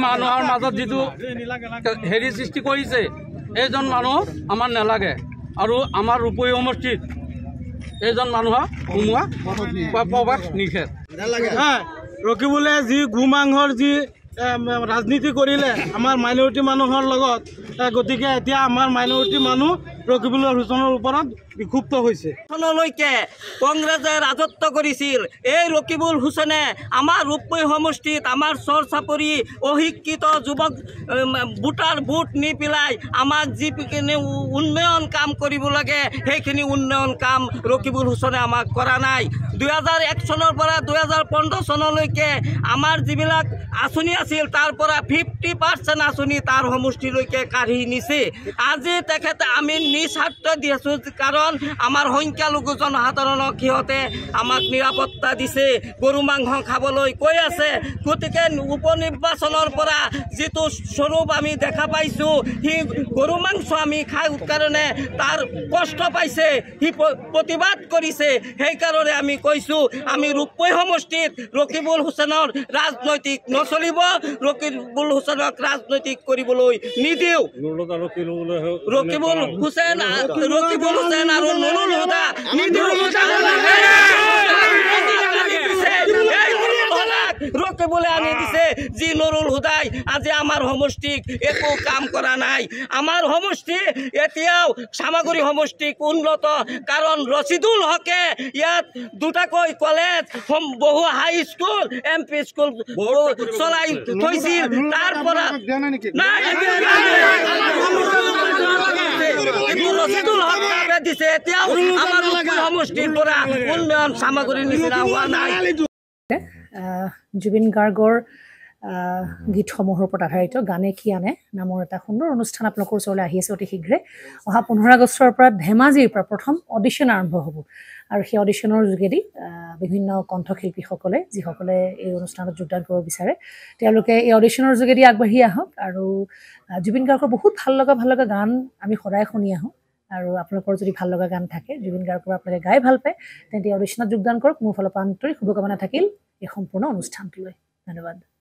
মানুহৰ মাজত যিটো হেৰি সৃষ্টি কৰিছে এইজন মানুহ আমাৰ নালাগে আৰু আমাৰ ৰূপহী সমষ্টিত এইজন মানুহক সোমোৱা প্ৰৱেশ নিষেধ। ৰকিবুলে যি গো মাংসৰ যি ৰাজনীতি কৰিলে আমাৰ মাইনৰিটি মানুহৰ লগত, গতিকে এতিয়া আমাৰ মাইনৰিটি মানুহ ৰকিবুল হুছেইনৰ ওপৰত বিক্ষুব্ধ হৈছে। কংগ্ৰেছে ৰাজত্ব কৰিছিল। এই ৰকিবুল হুছেইনে আমাৰ ৰূপহী সমষ্টিত আমাৰ চৰ চাপৰি অশিক্ষিত যুৱক ভোটাৰ ভোট নি পেলাই আমাক যিখিনি উন্নয়ন কাম কৰিব লাগে সেইখিনি উন্নয়ন কাম ৰকিবুল হুছেইনে আমাক কৰা নাই। 2001 চনৰ পৰা 2015 চনলৈকে আমাৰ যিবিলাক আঁচনি আছিল তাৰ পৰা 50% আঁচনি তাৰ সমষ্টিলৈকে কাঢ়ি নিছে। আজি তেখেতে আমি নিস্বাৰ্থ দি আছোঁ, কাৰণ আমাৰ সংখ্যালঘু জনসাধাৰণক সিহঁতে আমাক নিৰাপত্তা দিছে, গৰু মাংস খাবলৈ কৈ আছে। গতিকে উপনিৰ্বাচনৰ পৰা যিটো স্বৰূপ আমি দেখা পাইছোঁ, সি গৰু মাংস আমি খাই কাৰণে তাৰ কষ্ট পাইছে, সি প্ৰতিবাদ কৰিছে। সেইকাৰণে আমি কৈছোঁ আমি ৰূপহী সমষ্টিত ৰকিবুল হুছেইনৰ ৰাজনৈতিক নচলিব, ৰকিবুল হুছেইনক ৰাজনৈতিক কৰিবলৈ নিদিওঁ। ৰকিবুল হুছেইন আৰু নুৰুল হুদা নিদিওঁ। ৰকিবুলে আনি দিছে, যি নুৰুল হুদাই আজি আমাৰ সমষ্টিক একো কাম কৰা নাই। আমাৰ সমষ্টি এতিয়াও চামাগুৰি সমষ্টিক উন্নত, কাৰণ ৰচিদুল হকে ইয়াত দুটাকৈ কলেজ, বহু হাই স্কুল, MP স্কুল চলাই থৈছিল। তাৰ পৰা ৰচিদুল হকে দিছে, এতিয়াও আমাৰ সমষ্টিৰ পৰা উন্নয়ন চামাগুৰিৰ নিচিনা হোৱা নাই। জুবিন গাৰ্গৰ গীতসমূহৰ ওপৰত আধাৰিত গানে কি আনে নামৰ এটা সুন্দৰ অনুষ্ঠান আপোনালোকৰ ওচৰলৈ আহি আছে অতি শীঘ্ৰে। অহা 15 আগষ্টৰ পৰা ধেমাজিৰ পৰা প্ৰথম অডিশ্যন আৰম্ভ হ'ব আৰু সেই অডিশ্যনৰ যোগেদি বিভিন্ন কণ্ঠশিল্পীসকলে যিসকলে এই অনুষ্ঠানত যোগদান কৰিব বিচাৰে তেওঁলোকে এই অডিশ্যনৰ যোগেদি আগবাঢ়ি আহক। আৰু জুবিন গাৰ্গৰ বহুত ভাল লগা গান আমি সদায় শুনি আহোঁ, আৰু আপোনালোকৰ যদি ভাল লগা গান থাকে জুবিন গাৰ্গৰ আপোনালোকে গাই ভাল পায় তেন্তে অডিশ্যনত যোগদান কৰক। মোৰ ফালৰ পৰা আন্তৰিক শুভকামনা থাকিল এই সম্পূৰ্ণ অনুষ্ঠানটোলৈ। ধন্যবাদ।